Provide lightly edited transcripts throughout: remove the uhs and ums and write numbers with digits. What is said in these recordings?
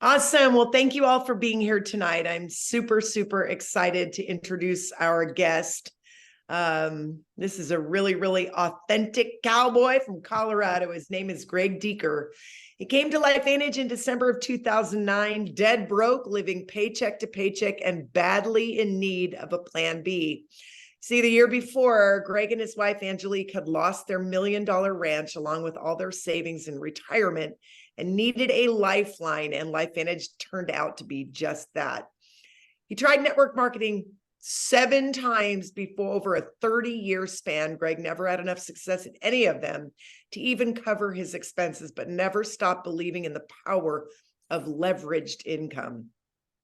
Awesome. Well, thank you all for being here tonight. I'm super, super excited to introduce our guest. This is a really, really authentic cowboy from Colorado. His name is Greg Deeker. He came to LifeVantage in December of 2009, dead broke, living paycheck to paycheck, and badly in need of a plan B. See, the year before, Greg and his wife, Angelique, had lost their $1 million ranch along with all their savings in retirement and needed a lifeline, and LifeVantage turned out to be just that. He tried network marketing 7 times before over a 30-year span. Greg never had enough success in any of them to even cover his expenses, but never stopped believing in the power of leveraged income.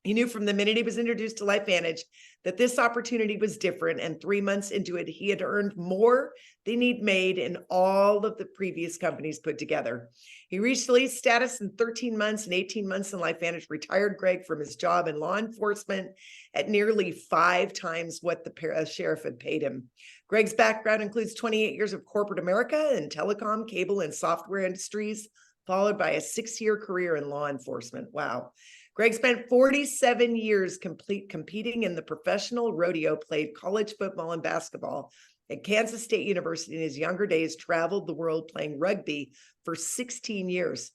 He knew from the minute he was introduced to LifeVantage that this opportunity was different, and 3 months into it, he had earned more than he'd made in all of the previous companies put together. He reached elite status in 13 months, and 18 months in LifeVantage retired Greg from his job in law enforcement at nearly 5 times what the sheriff had paid him. Greg's background includes 28 years of corporate America in telecom, cable, and software industries, followed by a 6-year career in law enforcement. Wow. Greg spent 47 years competing in the professional rodeo, played college football and basketball at Kansas State University. In his younger days, traveled the world playing rugby for 16 years.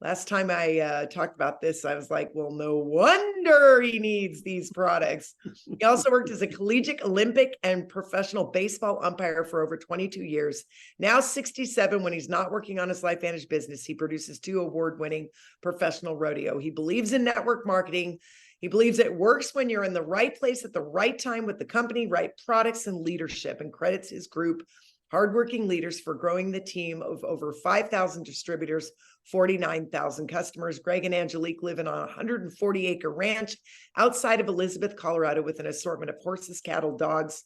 Last time I talked about this, I was like, well, no wonder he needs these products. He also worked as a collegiate, Olympic, and professional baseball umpire for over 22 years. Now 67, when he's not working on his LifeVantage business, he produces 2 award-winning professional rodeo. He believes in network marketing. He believes it works when you're in the right place at the right time with the company, right products, and leadership, and credits his group hardworking leaders for growing the team of over 5,000 distributors, 49,000 customers. Greg and Angelique live in a 140-acre ranch outside of Elizabeth, Colorado, with an assortment of horses, cattle, dogs,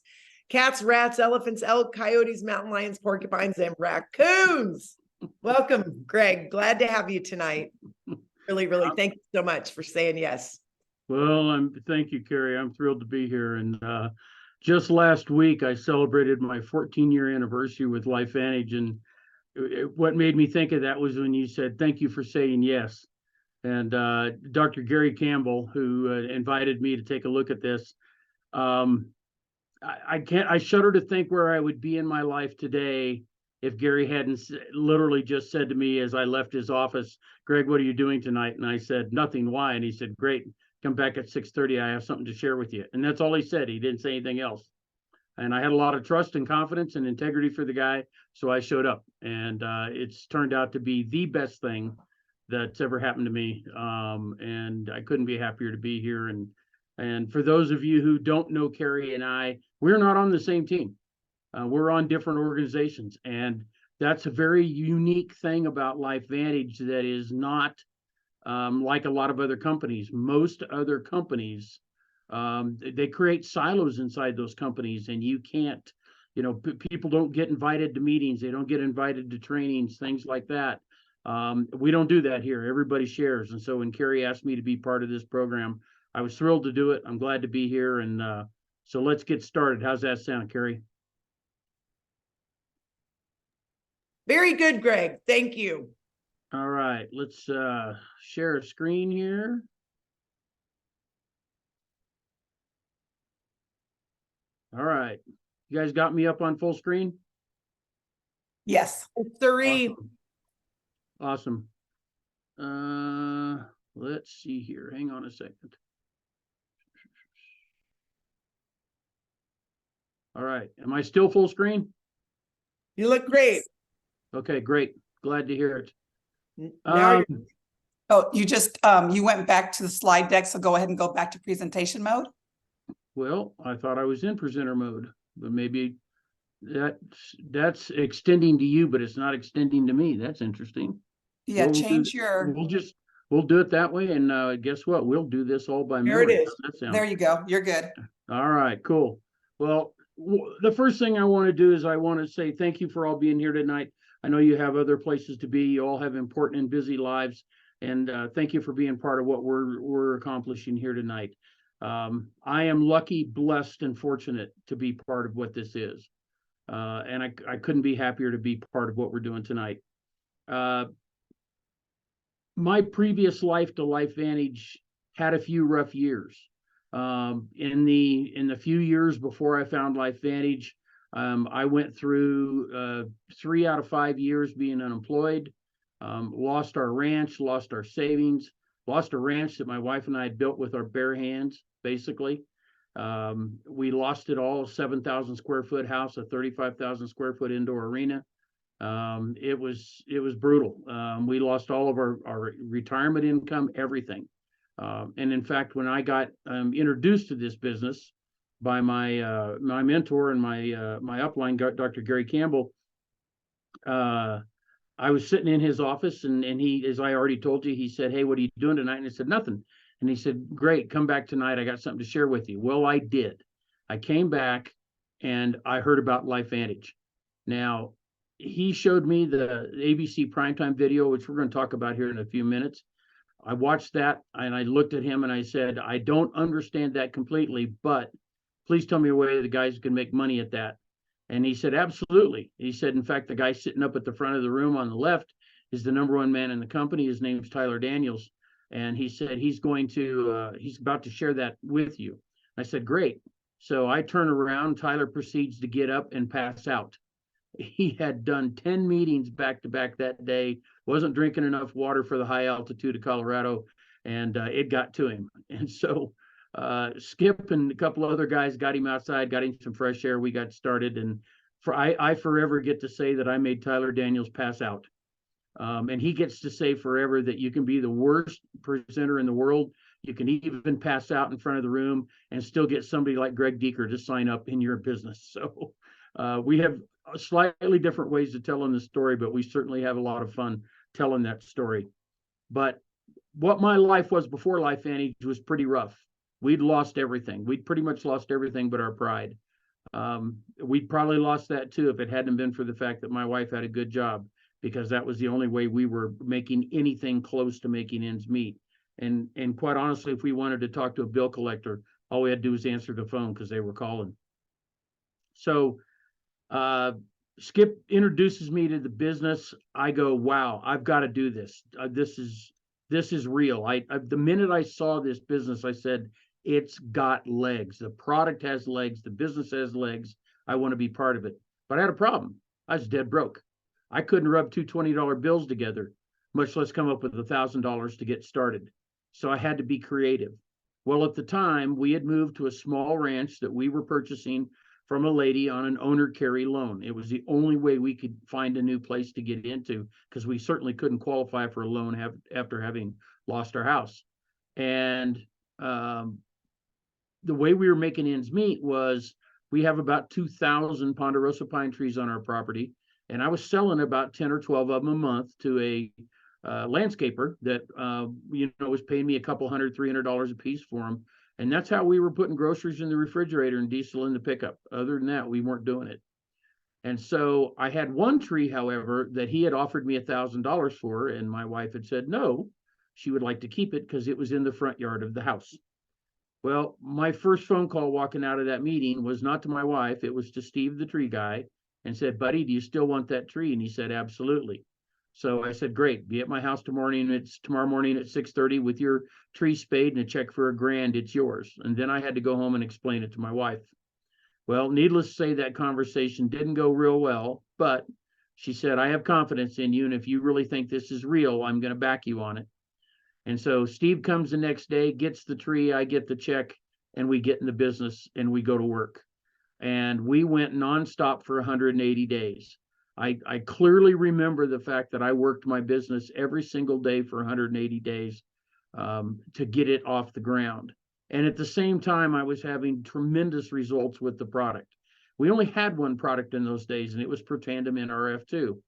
cats, rats, elephants, elk, coyotes, mountain lions, porcupines, and raccoons. Welcome, Greg. Glad to have you tonight. Really, really, thank you so much for saying yes. Well, thank you, Carrie. I'm thrilled to be here. And just last week, I celebrated my 14-year anniversary with LifeVantage. And what made me think of that was when you said, thank you for saying yes. And Dr. Gary Campbell, who invited me to take a look at this, I shudder to think where I would be in my life today if Gary hadn't literally just said to me as I left his office, Greg, what are you doing tonight? And I said, nothing. Why? And he said, great. Come back at 6:30. I have something to share with you. And that's all he said. He didn't say anything else. And I had a lot of trust and confidence and integrity for the guy. So I showed up, and it's turned out to be the best thing that's ever happened to me. And I couldn't be happier to be here. And for those of you who don't know Carrie and I, we're not on the same team. We're on different organizations. And that's a very unique thing about LifeVantage that is not like a lot of other companies. Most other companies, they create silos inside those companies, and you can't, people don't get invited to meetings. They don't get invited to trainings, things like that. We don't do that here. Everybody shares. And so when Carrie asked me to be part of this program, I was thrilled to do it. I'm glad to be here. And so let's get started. How's that sound, Carrie? Very good, Greg. Thank you. All right, let's share a screen here. All right, you guys got me up on full screen? Yes. 3. Awesome. Let's see here. Hang on a second. All right, am I still full screen? You look great. Okay, great. Glad to hear it. You just you went back to the slide deck, so go ahead and go back to presentation mode. Well, I thought I was in presenter mode, but maybe that's extending to you, but it's not extending to me. That's interesting. Yeah, We'll do it that way, and guess what? We'll do this all by memory. There it is. There you go. You're good. All right, cool. Well, the first thing I want to do is I want to say thank you for all being here tonight. I know you have other places to be. You all have important and busy lives. And thank you for being part of what we're accomplishing here tonight. I am lucky, blessed, and fortunate to be part of what this is. And I couldn't be happier to be part of what we're doing tonight. my previous life to LifeVantage had a few rough years. In the few years before I found LifeVantage, I went through 3 out of 5 years being unemployed, lost our ranch, lost our savings, lost a ranch that my wife and I had built with our bare hands, basically. We lost it all, 7,000 square foot house, a 35,000 square foot indoor arena. It was brutal. We lost all of our retirement income, everything. And in fact, when I got introduced to this business by my my mentor and my upline, Dr. Gary Campbell, I was sitting in his office, and he, as I already told you, he said, "Hey, what are you doing tonight?" And I said, "Nothing." And he said, "Great, come back tonight. I got something to share with you." Well, I did. I came back and I heard about LifeVantage. Now, he showed me the ABC primetime video, which we're going to talk about here in a few minutes. I watched that and I looked at him and I said, "I don't understand that completely, but please tell me a way the guys can make money at that." And he said, "Absolutely." He said, "In fact, the guy sitting up at the front of the room on the left is the #1 man in the company. His name's Tyler Daniels." And he said, he's about to share that with you. I said, "Great." So I turn around, Tyler proceeds to get up and pass out. He had done 10 meetings back to back that day, wasn't drinking enough water for the high altitude of Colorado, and it got to him. And so Skip and a couple other guys got him outside, got him some fresh air. We got started, and I forever get to say that I made Tyler Daniels pass out. And he gets to say forever that you can be the worst presenter in the world. You can even pass out in front of the room and still get somebody like Greg Deeker to sign up in your business. So we have slightly different ways of telling the story, but we certainly have a lot of fun telling that story. But what my life was before LifeVantage was pretty rough. We'd lost everything. We'd pretty much lost everything but our pride. We'd probably lost that too if it hadn't been for the fact that my wife had a good job, because that was the only way we were making anything close to making ends meet. And quite honestly, if we wanted to talk to a bill collector, all we had to do was answer the phone because they were calling. So Skip introduces me to the business. I go, "Wow, I've got to do this. This is real." The minute I saw this business, I said, "It's got legs. The product has legs. The business has legs. I want to be part of it." But I had a problem. I was dead broke. I couldn't rub two $20 bills together, much less come up with $1,000 to get started. So I had to be creative. Well, at the time, we had moved to a small ranch that we were purchasing from a lady on an owner carry loan. It was the only way we could find a new place to get into, because we certainly couldn't qualify for a loan after having lost our house. And the way we were making ends meet was we have about 2,000 ponderosa pine trees on our property, and I was selling about 10 or 12 of them a month to a landscaper that was paying me a couple $100, $300 a piece for them. And that's how we were putting groceries in the refrigerator and diesel in the pickup. Other than that, we weren't doing it. And so I had one tree, however, that he had offered me $1,000 for, and my wife had said no, she would like to keep it because it was in the front yard of the house. Well, my first phone call walking out of that meeting was not to my wife, it was to Steve, the tree guy, and said, "Buddy, do you still want that tree?" And he said, "Absolutely." So I said, "Great, be at my house tomorrow morning at 6:30 with your tree spade and a check for $1,000. It's yours." And then I had to go home and explain it to my wife. Well, needless to say, that conversation didn't go real well, but she said, "I have confidence in you, and if you really think this is real, I'm going to back you on it." And so Steve comes the next day, gets the tree, I get the check, and we get in the business and we go to work. And we went nonstop for 180 days. I clearly remember the fact that I worked my business every single day for 180 days to get it off the ground. And at the same time, I was having tremendous results with the product. We only had one product in those days, and it was Protandim NRF2.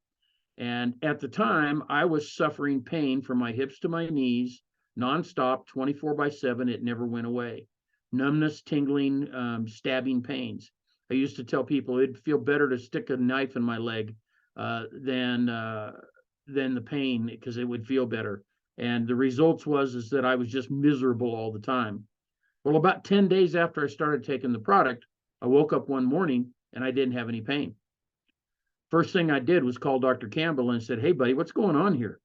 And at the time, I was suffering pain from my hips to my knees, nonstop, 24/7. It never went away. Numbness, tingling, stabbing pains. I used to tell people it'd feel better to stick a knife in my leg than the pain, because it would feel better. And the results is that I was just miserable all the time. Well, about 10 days after I started taking the product, I woke up one morning and I didn't have any pain. First thing I did was call Dr. Campbell and said, "Hey, buddy, what's going on here?"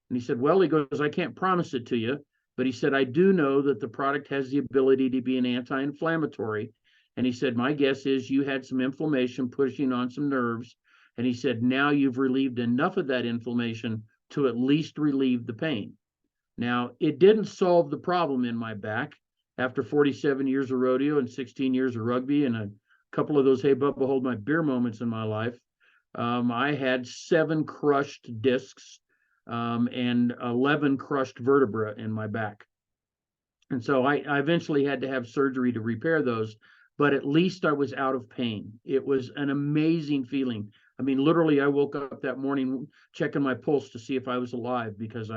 And he said, well, he goes, I can't promise it to you, but he said, I do know that the product has the ability to be an anti-inflammatory. And he said, my guess is you had some inflammation pushing on some nerves. And he said, now you've relieved enough of that inflammation to at least relieve the pain. Now, it didn't solve the problem in my back. After 47 years of rodeo and 16 years of rugby and a couple of those, hey, Bubba, hold my beer moments in my life, I had 7 crushed discs and 11 crushed vertebrae in my back. And so I eventually had to have surgery to repair those, but at least I was out of pain. It was an amazing feeling. I mean, literally, I woke up that morning checking my pulse to see if I was alive because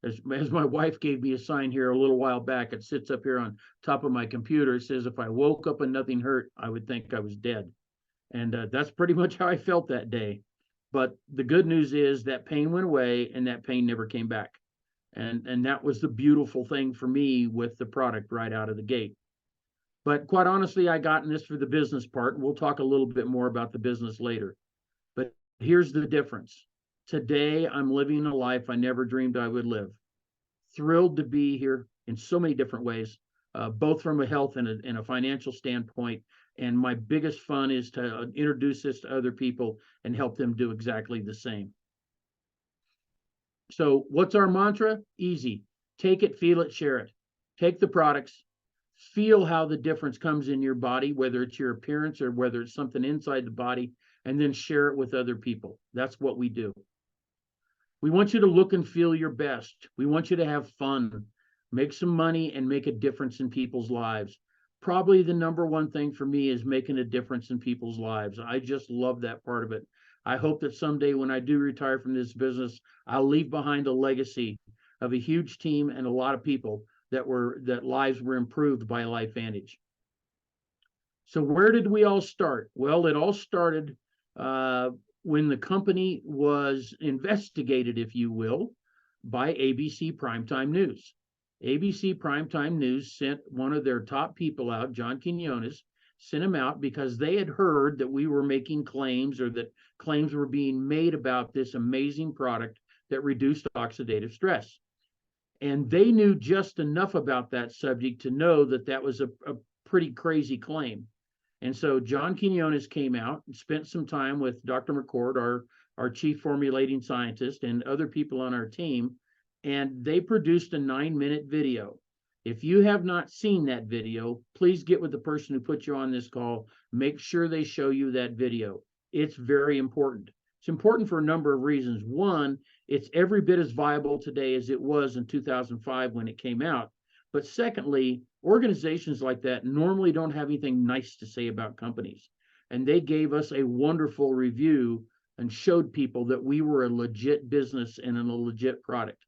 as my wife gave me a sign here a little while back, it sits up here on top of my computer. It says, if I woke up and nothing hurt, I would think I was dead. And that's pretty much how I felt that day. But the good news is that pain went away and that pain never came back. And that was the beautiful thing for me with the product right out of the gate. But quite honestly, I got in this for the business part. And we'll talk a little bit more about the business later. But here's the difference. Today, I'm living a life I never dreamed I would live. Thrilled to be here in so many different ways, both from a health and a financial standpoint. And my biggest fun is to introduce this to other people and help them do exactly the same. So what's our mantra? Easy. Take it, feel it, share it. Take the products, feel how the difference comes in your body, whether it's your appearance or whether it's something inside the body, and then share it with other people. That's what we do. We want you to look and feel your best. We want you to have fun, make some money, and make a difference in people's lives. Probably the number one thing for me is making a difference in people's lives. I just love that part of it. I hope that someday when I do retire from this business, I'll leave behind a legacy of a huge team and a lot of people that lives were improved by LifeVantage. So where did we all start? Well, it all started when the company was investigated, if you will, by ABC Primetime News. ABC Primetime News sent one of their top people out, John Quinones, sent him out because they had heard that we were making claims or that claims were being made about this amazing product that reduced oxidative stress. And they knew just enough about that subject to know that that was a pretty crazy claim. And so John Quinones came out and spent some time with Dr. McCord, our chief formulating scientist, and other people on our team, and they produced a 9-minute video. If you have not seen that video, please get with the person who put you on this call. Make sure they show you that video. It's very important. It's important for a number of reasons. One, it's every bit as viable today as it was in 2005 when it came out. But secondly, organizations like that normally don't have anything nice to say about companies. And they gave us a wonderful review and showed people that we were a legit business and a legit product.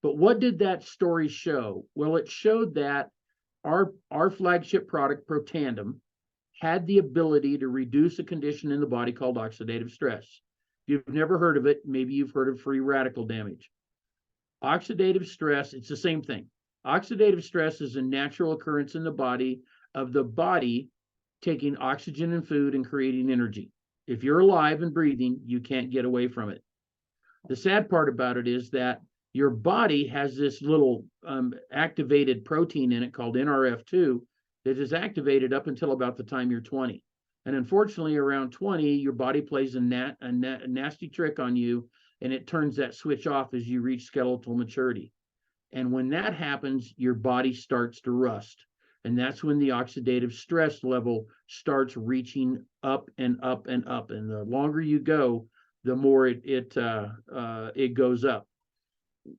But what did that story show? Well, it showed that our flagship product, Protandim, had the ability to reduce a condition in the body called oxidative stress. If you've never heard of it, maybe you've heard of free radical damage. Oxidative stress, it's the same thing. Oxidative stress is a natural occurrence in the body of the body taking oxygen and food and creating energy. If you're alive and breathing, you can't get away from it. The sad part about it is that your body has this little activated protein in it called NRF2 that is activated up until about the time you're 20. And unfortunately, around 20, your body plays a nasty trick on you, and it turns that switch off as you reach skeletal maturity. And when that happens, your body starts to rust. And that's when the oxidative stress level starts reaching up and up and up. And the longer you go, the more it goes up.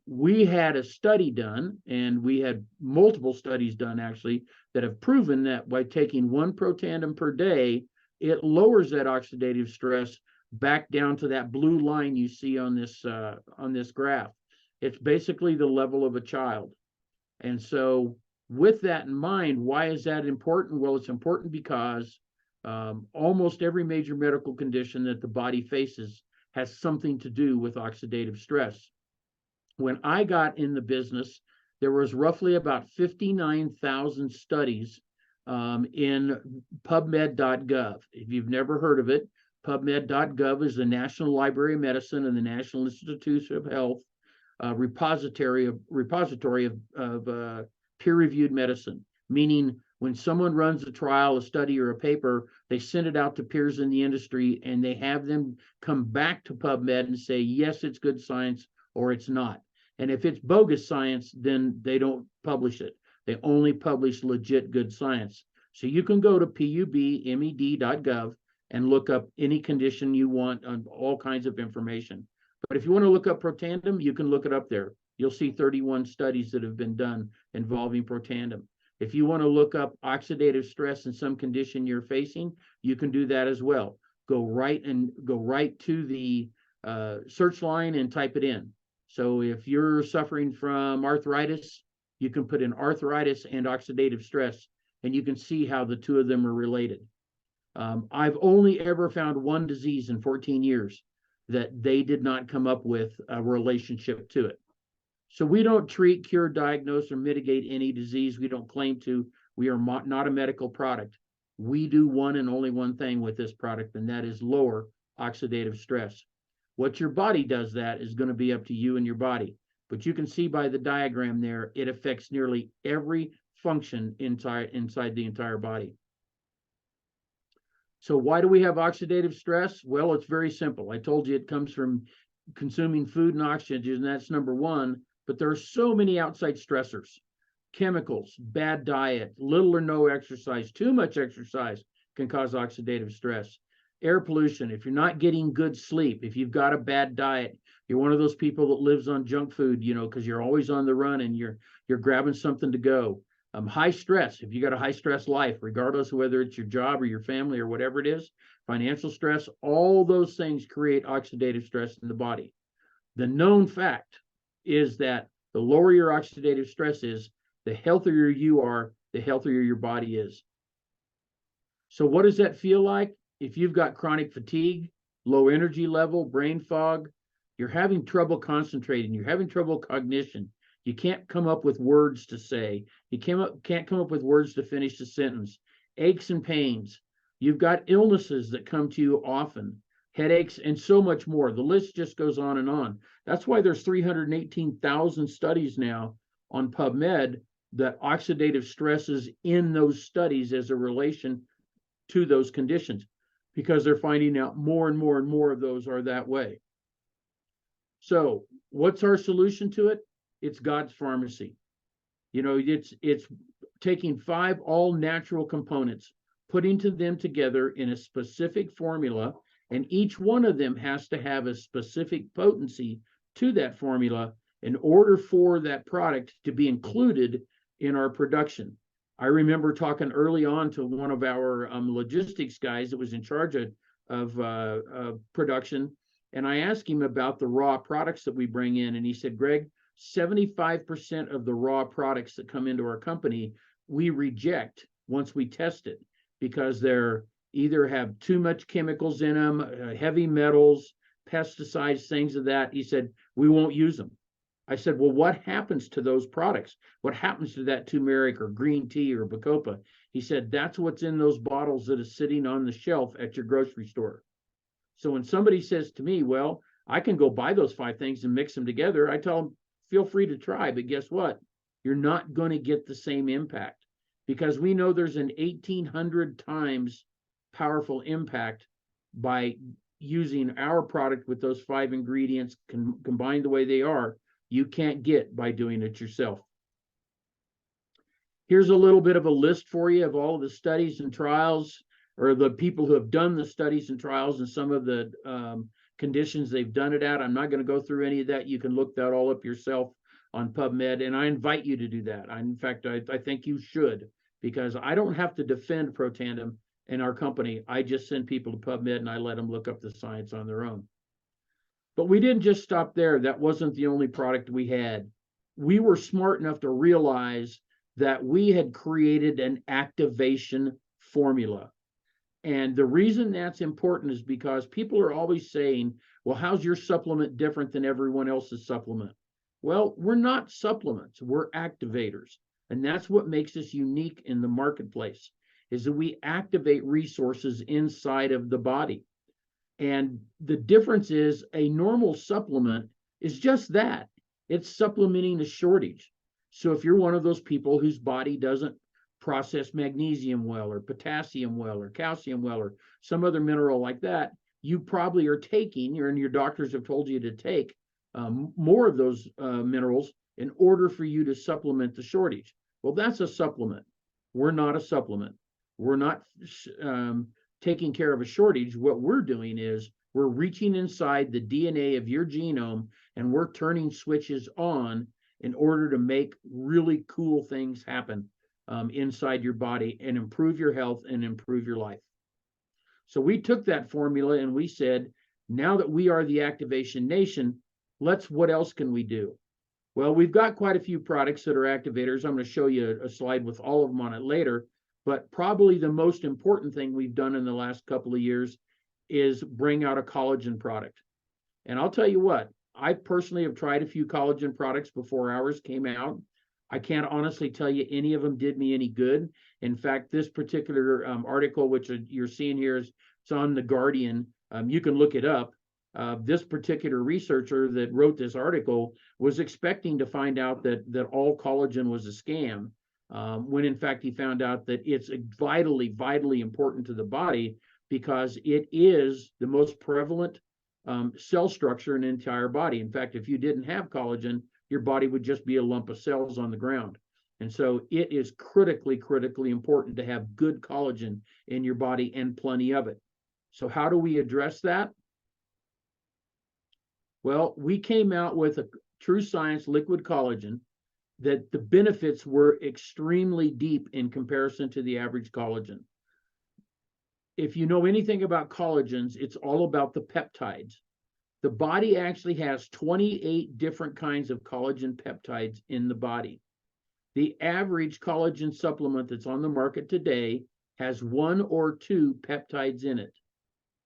We had a study done, and we had multiple studies done actually, that have proven that by taking 1 Protandim per day, it lowers that oxidative stress back down to that blue line you see on this graph. It's basically the level of a child. And so with that in mind, why is that important? Well, it's important because almost every major medical condition that the body faces has something to do with oxidative stress. When I got in the business, there was roughly about 59,000 studies in PubMed.gov. If you've never heard of it, PubMed.gov is the National Library of Medicine and the National Institutes of Health. repository of peer-reviewed medicine, meaning when someone runs a trial, a study, or a paper, they send it out to peers in the industry, and they have them come back to PubMed and say, yes, it's good science, or it's not. And if it's bogus science, then they don't publish it. They only publish legit good science. So you can go to pubmed.gov and look up any condition you want on all kinds of information. But if you want to look up Protandim, you can look it up there. You'll see 31 studies that have been done involving Protandim. If you want to look up oxidative stress in some condition you're facing, you can do that as well. Go right to the search line and type it in. So if you're suffering from arthritis, you can put in arthritis and oxidative stress, and you can see how the two of them are related. I've only ever found one disease in 14 years that they did not come up with a relationship to it. So we don't treat, cure, diagnose, or mitigate any disease. We don't claim to. We are not a medical product. We do one and only one thing with this product, and that is lower oxidative stress. What your body does that is going to be up to you and your body. But you can see by the diagram there, it affects nearly every function inside the entire body. So why do we have oxidative stress? Well, it's very simple. I told you it comes from consuming food and oxygen, and that's number one. But there are so many outside stressors: chemicals, bad diet, little or no exercise. Too much exercise can cause oxidative stress. Air pollution, if you're not getting good sleep, if you've got a bad diet, you're one of those people that lives on junk food, because you're always on the run and you're grabbing something to go. High stress, if you got a high stress life, regardless of whether it's your job or your family or whatever it is, financial stress, all those things create oxidative stress in the body. The known fact is that the lower your oxidative stress is, the healthier you are, the healthier your body is. So what does that feel like? If you've got chronic fatigue, low energy level, brain fog, you're having trouble concentrating, you're having trouble cognition, you can't come up with words to say, you can't come up with words to finish the sentence, aches and pains, you've got illnesses that come to you often, headaches, and so much more. The list just goes on and on. That's why there's 318,000 studies now on PubMed that oxidative stress is in those studies as a relation to those conditions, because they're finding out more and more and more of those are that way. So what's our solution to it? It's God's pharmacy. It's taking 5 all natural components, putting them together in a specific formula, and each one of them has to have a specific potency to that formula in order for that product to be included in our production. I remember talking early on to one of our logistics guys that was in charge of production, and I asked him about the raw products that we bring in, and he said, Greg, 75% of the raw products that come into our company, we reject once we test it, because they're either have too much chemicals in them, heavy metals, pesticides, things of that. He said, we won't use them. I said, well, what happens to those products? What happens to that turmeric or green tea or bacopa? He said, that's what's in those bottles that is sitting on the shelf at your grocery store. So when somebody says to me, well, I can go buy those 5 things and mix them together, I tell them, feel free to try, but guess what? You're not going to get the same impact, because we know there's an 1,800 times powerful impact by using our product with those 5 ingredients combined the way they are. You can't get by doing it yourself. Here's a little bit of a list for you of all of the studies and trials, or the people who have done the studies and trials and some of the conditions they've done it at. I'm not going to go through any of that. You can look that all up yourself on PubMed, and I invite you to do that. In fact, I think you should, because I don't have to defend Protandim in our company. I just send people to PubMed and I let them look up the science on their own. But we didn't just stop there. That wasn't the only product we had. We were smart enough to realize that we had created an activation formula. And the reason that's important is because people are always saying, well, how's your supplement different than everyone else's supplement? Well, we're not supplements, we're activators. And that's what makes us unique in the marketplace, is that we activate resources inside of the body. And the difference is a normal supplement is just that. It's supplementing a shortage. So if you're one of those people whose body doesn't process magnesium well, or potassium well, or calcium well, or some other mineral like that, you probably are taking, and your doctors have told you to take more of those minerals in order for you to supplement the shortage. Well, that's a supplement. We're not a supplement. We're not taking care of a shortage. What we're doing is we're reaching inside the DNA of your genome, and we're turning switches on in order to make really cool things happen inside your body and improve your health and improve your life. So we took that formula and we said, now that we are the Activation Nation, what else can we do? Well, we've got quite a few products that are activators. I'm going to show you a slide with all of them on it later. But probably the most important thing we've done in the last couple of years is bring out a collagen product. And I'll tell you what, I personally have tried a few collagen products before ours came out. I can't honestly tell you any of them did me any good. In fact, this particular article, which you're seeing here, it's on The Guardian. You can look it up. This particular researcher that wrote this article was expecting to find out that all collagen was a scam, when in fact he found out that it's vitally, vitally important to the body because it is the most prevalent cell structure in the entire body. In fact, if you didn't have collagen, your body would just be a lump of cells on the ground. And so it is critically, critically important to have good collagen in your body and plenty of it. So how do we address that? Well, we came out with a true science liquid collagen that the benefits were extremely deep in comparison to the average collagen. If you know anything about collagens, it's all about the peptides. The body actually has 28 different kinds of collagen peptides in the body. The average collagen supplement that's on the market today has 1 or 2 peptides in it.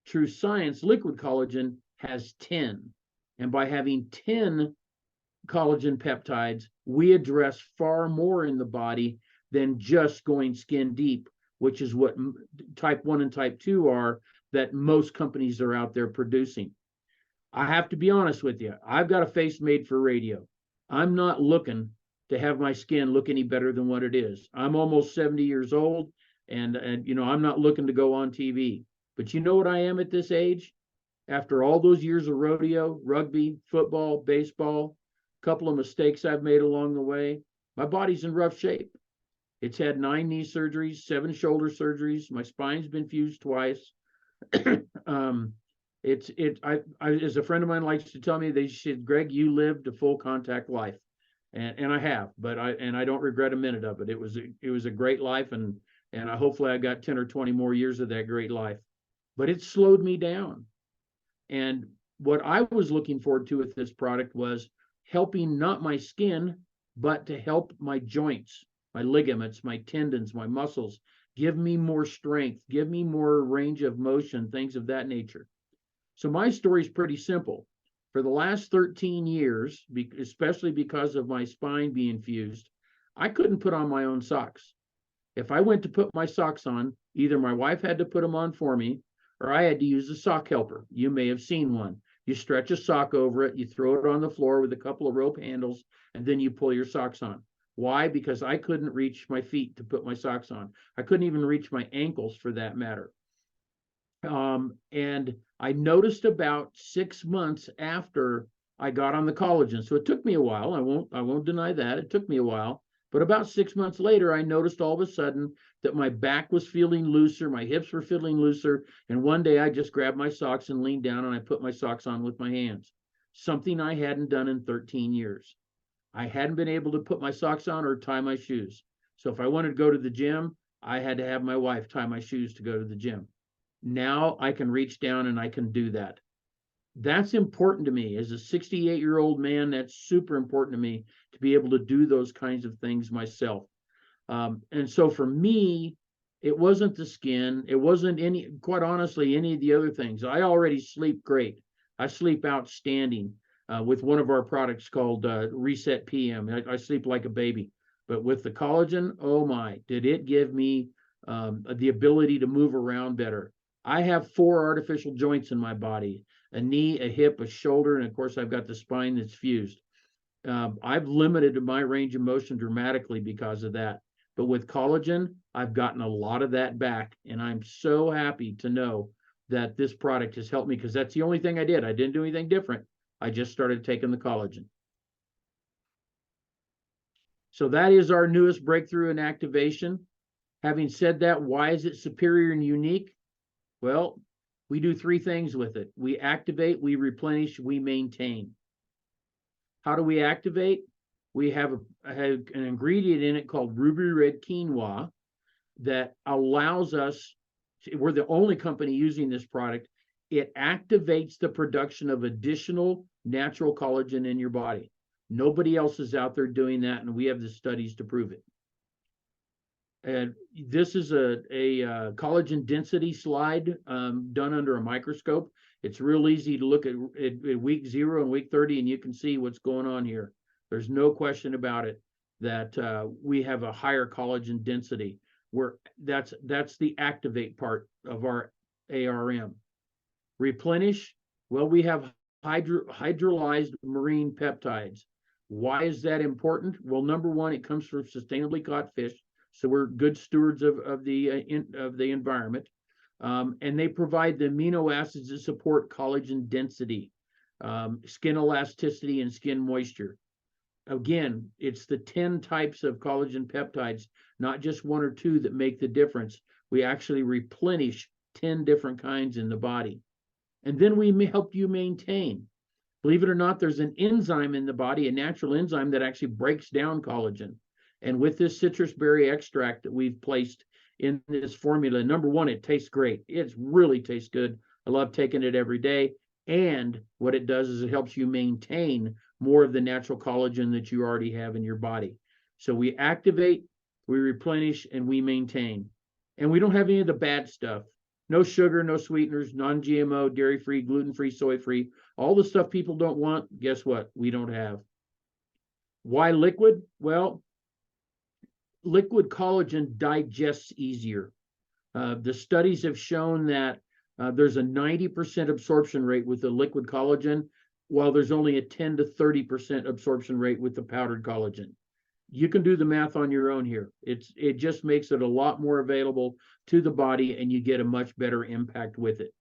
True Science liquid collagen has 10. And by having 10 collagen peptides, we address far more in the body than just going skin deep, which is what type 1 and type 2 are that most companies are out there producing. I have to be honest with you. I've got a face made for radio. I'm not looking to have my skin look any better than what it is. I'm almost 70 years old, and you know, I'm not looking to go on TV. But you know what I am at this age? After all those years of rodeo, rugby, football, baseball, a couple of mistakes I've made along the way, my body's in rough shape. It's had 9 knee surgeries, 7 shoulder surgeries. My spine's been fused twice. As a friend of mine likes to tell me, they said, Greg, you lived a full contact life. And I have, but I don't regret a minute of it. It was a great life, and hopefully I got 10 or 20 more years of that great life. But it slowed me down. And what I was looking forward to with this product was helping not my skin, but to help my joints, my ligaments, my tendons, my muscles, give me more strength, give me more range of motion, things of that nature. So my story is pretty simple. For the last 13 years, especially because of my spine being fused, I couldn't put on my own socks. If I went to put my socks on, either my wife had to put them on for me, or I had to use a sock helper. You may have seen one. You stretch a sock over it, you throw it on the floor with a couple of rope handles, and then you pull your socks on. Why? Because I couldn't reach my feet to put my socks on. I couldn't even reach my ankles for that matter. And I noticed about 6 months after I got on the collagen. So it took me a while. I won't deny that. It took me a while. But about 6 months later, I noticed all of a sudden that my back was feeling looser, my hips were feeling looser. And one day I just grabbed my socks and leaned down and I put my socks on with my hands. Something I hadn't done in 13 years. I hadn't been able to put my socks on or tie my shoes. So if I wanted to go to the gym, I had to have my wife tie my shoes to go to the gym. Now I can reach down and I can do that. That's important to me. As a 68-year-old man, that's super important to me to be able to do those kinds of things myself. And so for me, it wasn't the skin. It wasn't quite honestly, any of the other things. I already sleep great. I sleep outstanding with one of our products called Reset PM. I sleep like a baby. But with the collagen, oh my, did it give me the ability to move around better. I have 4 artificial joints in my body, a knee, a hip, a shoulder, and of course I've got the spine that's fused. I've limited my range of motion dramatically because of that. But with collagen, I've gotten a lot of that back. And I'm so happy to know that this product has helped me, because that's the only thing I did. I didn't do anything different. I just started taking the collagen. So that is our newest breakthrough in activation. Having said that, why is it superior and unique? Well, we do three things with it. We activate, we replenish, we maintain. How do we activate? We have an ingredient in it called ruby red quinoa that allows us, we're the only company using this product. It activates the production of additional natural collagen in your body. Nobody else is out there doing that, and we have the studies to prove it. And this is a collagen density slide done under a microscope. It's real easy to look at week 0 and week 30, and you can see what's going on here. There's no question about it that we have a higher collagen density. That's the activate part of our ARM. Replenish, well, we have hydrolyzed marine peptides. Why is that important? Well, number one, it comes from sustainably caught fish, so we're good stewards of the environment, and they provide the amino acids that support collagen density, skin elasticity, and skin moisture. Again, it's the 10 types of collagen peptides, not just 1 or 2, that make the difference. We actually replenish 10 different kinds in the body. And then we help you maintain. Believe it or not, there's an enzyme in the body, a natural enzyme that actually breaks down collagen. And with this citrus berry extract that we've placed in this formula, number one, it tastes great. It really tastes good. I love taking it every day. And what it does is it helps you maintain more of the natural collagen that you already have in your body. So we activate, we replenish, and we maintain. And we don't have any of the bad stuff. No sugar, no sweeteners, non-GMO, dairy-free, gluten-free, soy-free. All the stuff people don't want, guess what? We don't have. Why liquid? Well, liquid collagen digests easier. The studies have shown that there's a 90% absorption rate with the liquid collagen, while there's only a 10 to 30% absorption rate with the powdered collagen. You can do the math on your own here. It just makes it a lot more available to the body, and you get a much better impact with it.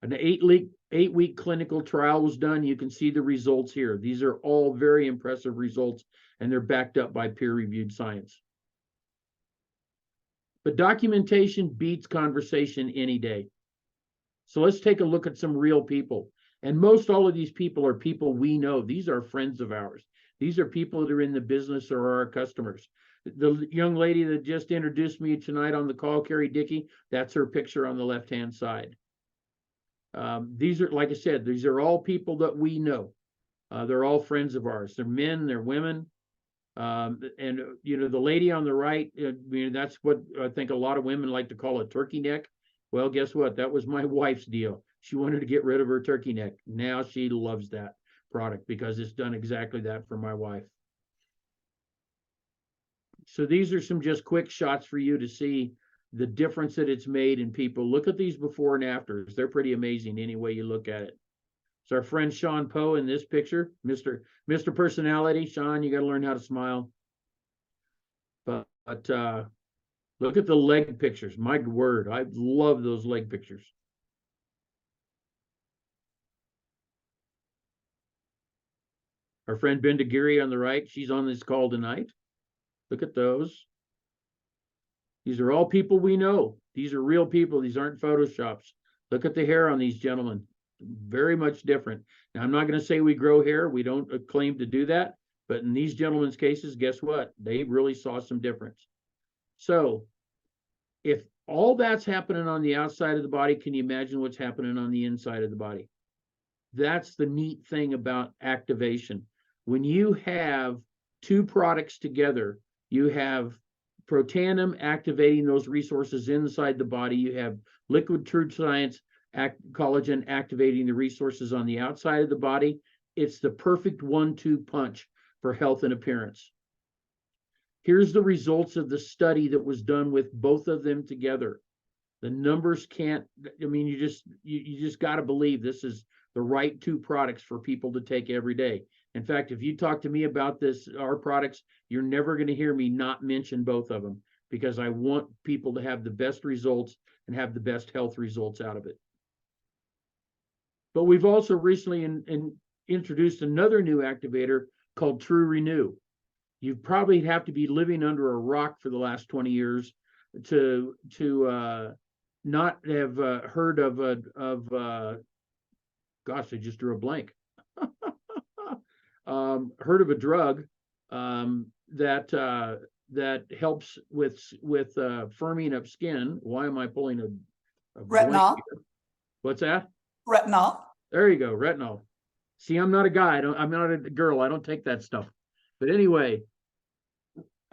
An 8-week clinical trial was done. You can see the results here. These are all very impressive results, and they're backed up by peer-reviewed science. But documentation beats conversation any day. So let's take a look at some real people. And most all of these people are people we know. These are friends of ours. These are people that are in the business or are our customers. The young lady that just introduced me tonight on the call, Carrie Dickey, that's her picture on the left-hand side. These are, like I said, these are all people that we know. They're all friends of ours. They're men, they're women. And, you know, the lady on the right, that's what I think a lot of women like to call a turkey neck. Well, guess what? That was my wife's deal. She wanted to get rid of her turkey neck. Now she loves that product because it's done exactly that for my wife. So these are some just quick shots for you to see the difference that it's made in people. Look at these before and afters. They're pretty amazing any way you look at it. So our friend Sean Poe in this picture, Mr. Personality. Sean, you got to learn how to smile. But look at the leg pictures. My word, I love those leg pictures. Our friend Binda Giri on the right, she's on this call tonight. Look at those. These are all people we know. These are real people. These aren't Photoshops. Look at the hair on these gentlemen. Very much different. Now, I'm not going to say we grow hair. We don't claim to do that. But in these gentlemen's cases, guess what? They really saw some difference. So if all that's happening on the outside of the body, can you imagine what's happening on the inside of the body? That's the neat thing about activation. When you have two products together, you have Protandim activating those resources inside the body. You have Liquid True Science collagen activating the resources on the outside of the body. It's the perfect 1-2 punch for health and appearance. Here's the results of the study that was done with both of them together. The numbers can't, I mean, you just got to believe this is the right two products for people to take every day. In fact, if you talk to me about this, our products, you're never going to hear me not mention both of them, because I want people to have the best results and have the best health results out of it. But we've also recently introduced another new activator called True Renew. You probably have to be living under a rock for the last 20 years to not have heard of gosh, I just drew a blank. Heard of a drug that helps with firming up skin. Why am I pulling a blank Retinol. here? What's that? Retinol. There you go, retinol. See, I'm not a guy. I'm not a girl. I don't take that stuff. But anyway,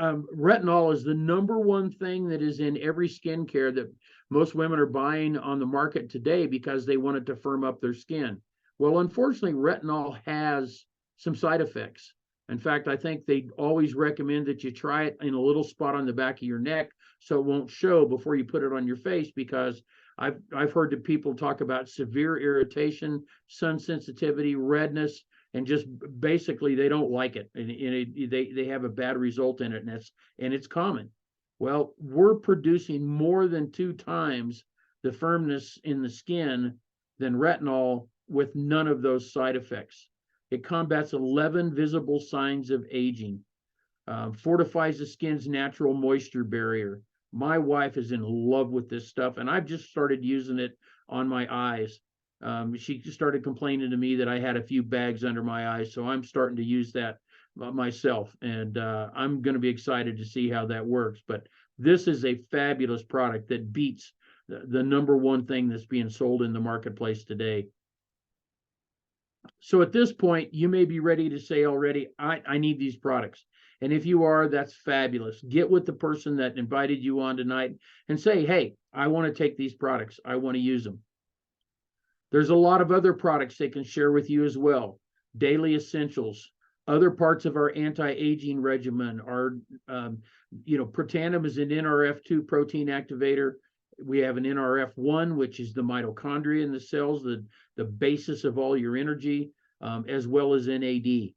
retinol is the #1 thing that is in every skincare that most women are buying on the market today because they want it to firm up their skin. Well, unfortunately, retinol has some side effects. In fact, I think they always recommend that you try it in a little spot on the back of your neck so it won't show before you put it on your face, because I've heard that people talk about severe irritation, sun sensitivity, redness, and just basically they don't like it, and they have a bad result in it, and it's common. Well, we're producing more than 2 times the firmness in the skin than retinol with none of those side effects. It combats 11 visible signs of aging, fortifies the skin's natural moisture barrier. My wife is in love with this stuff, and I've just started using it on my eyes. She just started complaining to me that I had a few bags under my eyes, so I'm starting to use that myself, and I'm going to be excited to see how that works. But this is a fabulous product that beats the #1 thing that's being sold in the marketplace today. So at this point, you may be ready to say already, I need these products. And if you are, that's fabulous. Get with the person that invited you on tonight and say, hey, I want to take these products. I want to use them. There's a lot of other products they can share with you as well. Daily essentials, other parts of our anti-aging regimen are, Protandim is an NRF2 protein activator. We have an NRF1, which is the mitochondria in the cells, the basis of all your energy, as well as NAD.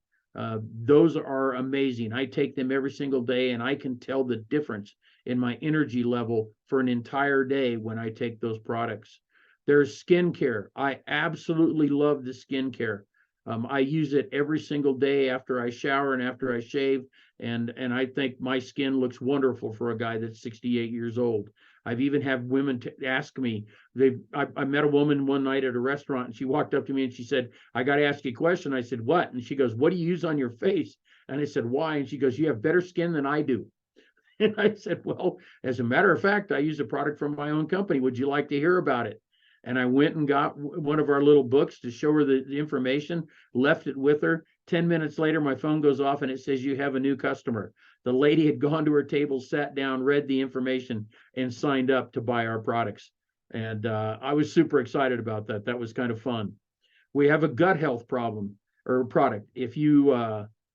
Those are amazing. I take them every single day, and I can tell the difference in my energy level for an entire day when I take those products. There's skincare. I absolutely love the skincare. I use it every single day after I shower and after I shave, and I think my skin looks wonderful for a guy that's 68 years old. I've even had women ask me, I met a woman one night at a restaurant, and she walked up to me and she said, I got to ask you a question. I said, what? And she goes, what do you use on your face? And I said, why? And she goes, you have better skin than I do. And I said, well, as a matter of fact, I use a product from my own company. Would you like to hear about it? And I went and got one of our little books to show her the information, left it with her. 10 minutes later, my phone goes off and it says, you have a new customer. The lady had gone to her table, sat down, read the information, and signed up to buy our products. And I was super excited about that. That was kind of fun. We have a gut health problem or product. If you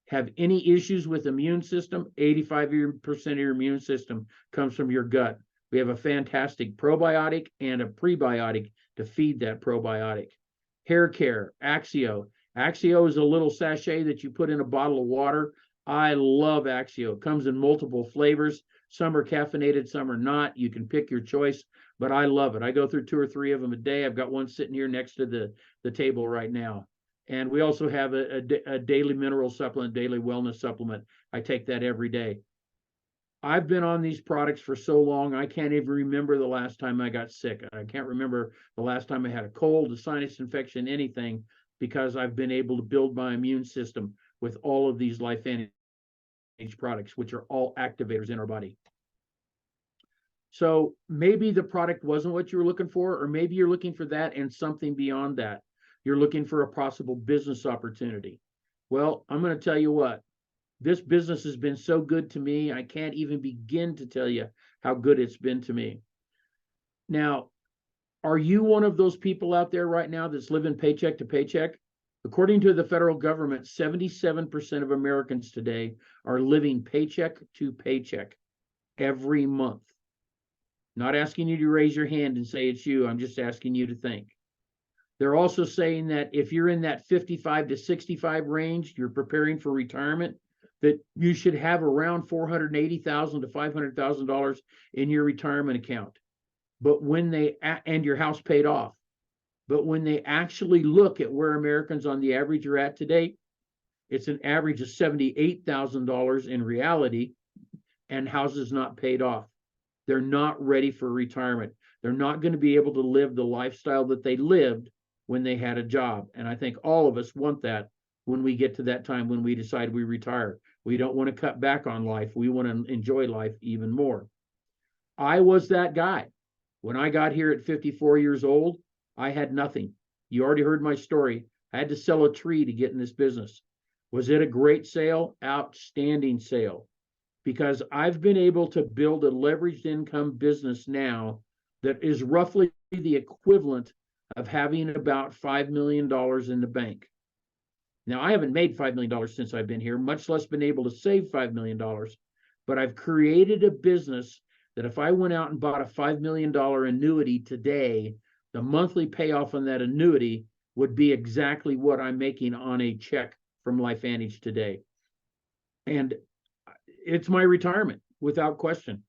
have any issues with immune system, 85% of your immune system comes from your gut. We have a fantastic probiotic and a prebiotic to feed that probiotic. Hair care, Axio. Axio is a little sachet that you put in a bottle of water. I love Axio. It comes in multiple flavors. Some are caffeinated, some are not. You can pick your choice, but I love it. I go through 2 or 3 of them a day. I've got one sitting here next to the table right now. And we also have a daily mineral supplement, daily wellness supplement. I take that every day. I've been on these products for so long, I can't even remember the last time I got sick. I can't remember the last time I had a cold, a sinus infection, anything, because I've been able to build my immune system with all of these LifeVantage products, which are all activators in our body. So maybe the product wasn't what you were looking for, or maybe you're looking for that and something beyond that. You're looking for a possible business opportunity. Well, I'm going to tell you what. This business has been so good to me, I can't even begin to tell you how good it's been to me. Now, are you one of those people out there right now that's living paycheck to paycheck? According to the federal government, 77% of Americans today are living paycheck to paycheck every month. Not asking you to raise your hand and say it's you. I'm just asking you to think. They're also saying that if you're in that 55 to 65 range, you're preparing for retirement, that you should have around $480,000 to $500,000 in your retirement account. But when and your house paid off. But when they actually look at where Americans on the average are at today, it's an average of $78,000 in reality, and houses not paid off. They're not ready for retirement. They're not going to be able to live the lifestyle that they lived when they had a job. And I think all of us want that when we get to that time when we decide we retire. We don't want to cut back on life. We want to enjoy life even more. I was that guy. When I got here at 54 years old, I had nothing. You already heard my story. I had to sell a tree to get in this business. Was it a great sale? Outstanding sale. Because I've been able to build a leveraged income business now that is roughly the equivalent of having about $5 million in the bank. Now, I haven't made $5 million since I've been here, much less been able to save $5 million, but I've created a business that if I went out and bought a $5 million annuity today, the monthly payoff on that annuity would be exactly what I'm making on a check from LifeVantage today. And it's my retirement without question.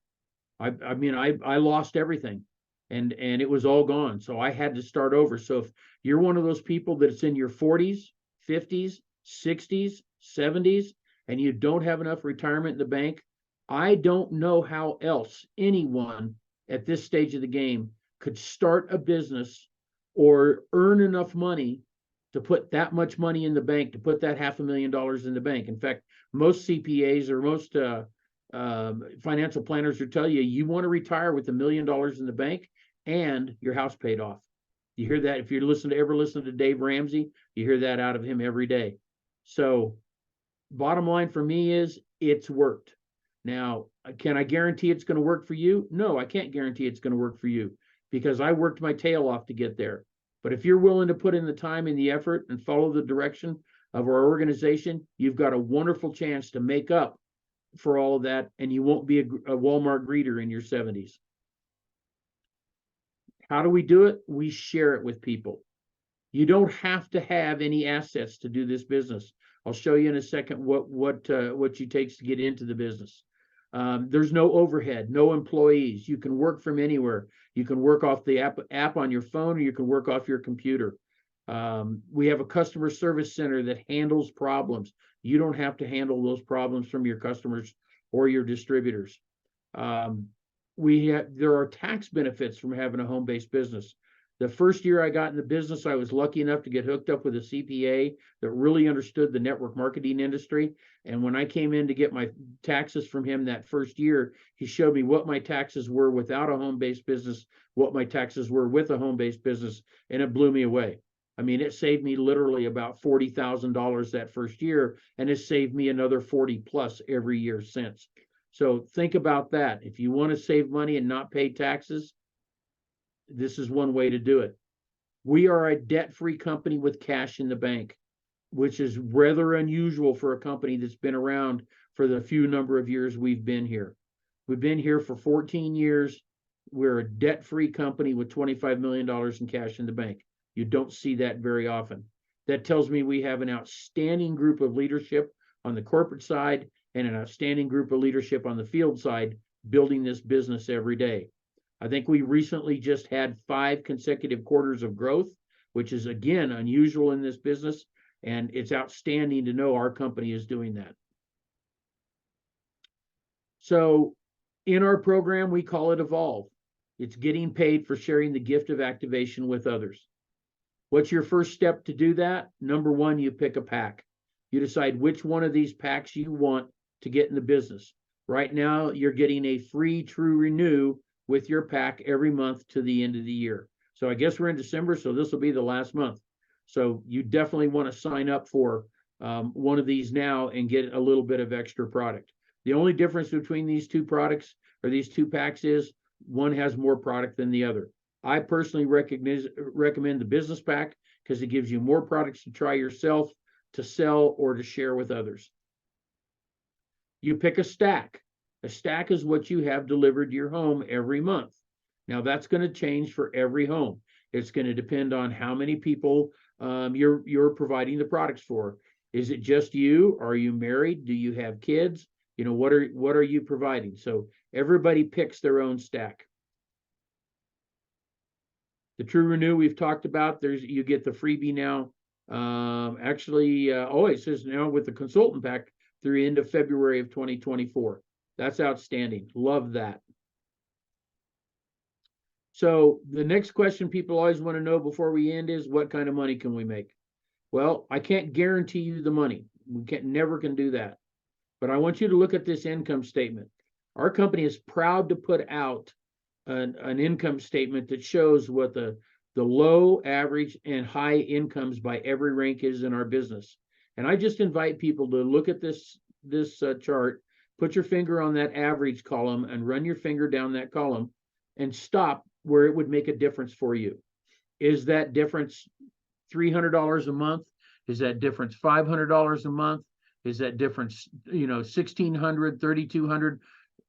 I mean, I lost everything and it was all gone. So I had to start over. So if you're one of those people that's in your 40s, 50s, 60s, 70s, and you don't have enough retirement in the bank, I don't know how else anyone at this stage of the game could start a business or earn enough money to put that much money in the bank, to put that $500,000 in the bank. In fact, most CPAs or most financial planners will tell you, you want to retire with $1 million in the bank and your house paid off. You hear that if you ever listen to Dave Ramsey, you hear that out of him every day. So bottom line for me is it's worked. Now, can I guarantee it's going to work for you? No, I can't guarantee it's going to work for you because I worked my tail off to get there. But if you're willing to put in the time and the effort and follow the direction of our organization, you've got a wonderful chance to make up for all of that, and you won't be a Walmart greeter in your 70s. How do we do it? We share it with people. You don't have to have any assets to do this business. I'll show you in a second what you takes to get into the business. There's no overhead, no employees. You can work from anywhere. You can work off the app on your phone, or you can work off your computer. We have a customer service center that handles problems. You don't have to handle those problems from your customers or your distributors. There are tax benefits from having a home-based business. The first year I got in the business, I was lucky enough to get hooked up with a CPA that really understood the network marketing industry. And when I came in to get my taxes from him that first year, he showed me what my taxes were without a home-based business, what my taxes were with a home-based business, and it blew me away. I mean, it saved me literally about $40,000 that first year, and it's saved me another 40 plus every year since. So think about that. If you want to save money and not pay taxes, this is one way to do it. We are a debt-free company with cash in the bank, which is rather unusual for a company that's been around for the few number of years we've been here. We've been here for 14 years. We're a debt-free company with $25 million in cash in the bank. You don't see that very often. That tells me we have an outstanding group of leadership on the corporate side and an outstanding group of leadership on the field side building this business every day. I think we recently just had 5 consecutive quarters of growth, which is, again, unusual in this business, and it's outstanding to know our company is doing that. So in our program, we call it Evolve. It's getting paid for sharing the gift of activation with others. What's your first step to do that? Number one, you pick a pack. You decide which one of these packs you want to get in the business. Right now, you're getting a free True Renew with your pack every month to the end of the year. So I guess we're in December, so this will be the last month. So you definitely want to sign up for one of these now and get a little bit of extra product. The only difference between these two products or these two packs is one has more product than the other. I personally recommend the business pack because it gives you more products to try yourself, to sell, or to share with others. You pick a stack. A stack is what you have delivered to your home every month. Now that's going to change for every home. It's going to depend on how many people you're providing the products for. Is it just you? Are you married? Do you have kids? You know, what are you providing? So everybody picks their own stack. The True Renew we've talked about. You get the freebie now. It says now with the consultant pack through the end of February of 2024. That's outstanding. Love that. So the next question people always want to know before we end is, what kind of money can we make? Well, I can't guarantee you the money. We never can do that. But I want you to look at this income statement. Our company is proud to put out an income statement that shows what the low, average, and high incomes by every rank is in our business. And I just invite people to look at this chart, put your finger on that average column and run your finger down that column and stop where it would make a difference for you. Is that difference $300 a month? Is that difference $500 a month? Is that difference, $1,600, $3,200?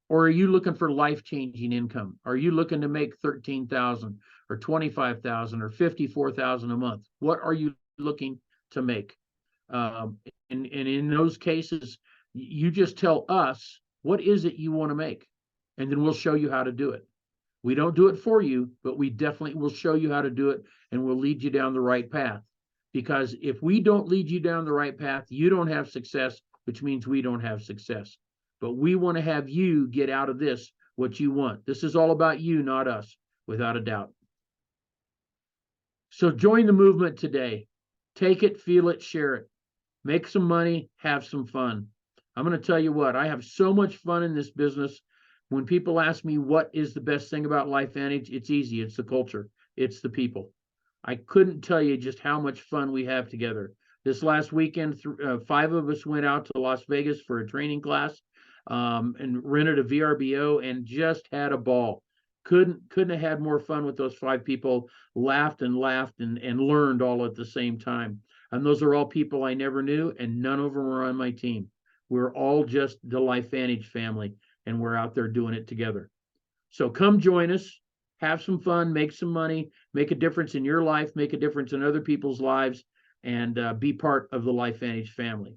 Or are you looking for life-changing income? Are you looking to make $13,000 or $25,000 or $54,000 a month? What are you looking to make? And in those cases, you just tell us, what is it you want to make? And then we'll show you how to do it. We don't do it for you, but we definitely will show you how to do it, and we'll lead you down the right path. Because if we don't lead you down the right path, you don't have success, which means we don't have success. But we want to have you get out of this what you want. This is all about you, not us, without a doubt. So join the movement today. Take it, feel it, share it. Make some money, have some fun. I'm going to tell you what, I have so much fun in this business. When people ask me what is the best thing about LifeVantage, it's easy. It's the culture. It's the people. I couldn't tell you just how much fun we have together. This last weekend, 5 of us went out to Las Vegas for a training class and rented a VRBO and just had a ball. Couldn't have had more fun with those 5 people. Laughed and learned all at the same time. And those are all people I never knew, and none of them were on my team. We're all just the LifeVantage family, and we're out there doing it together. So come join us, have some fun, make some money, make a difference in your life, make a difference in other people's lives, and be part of the LifeVantage family.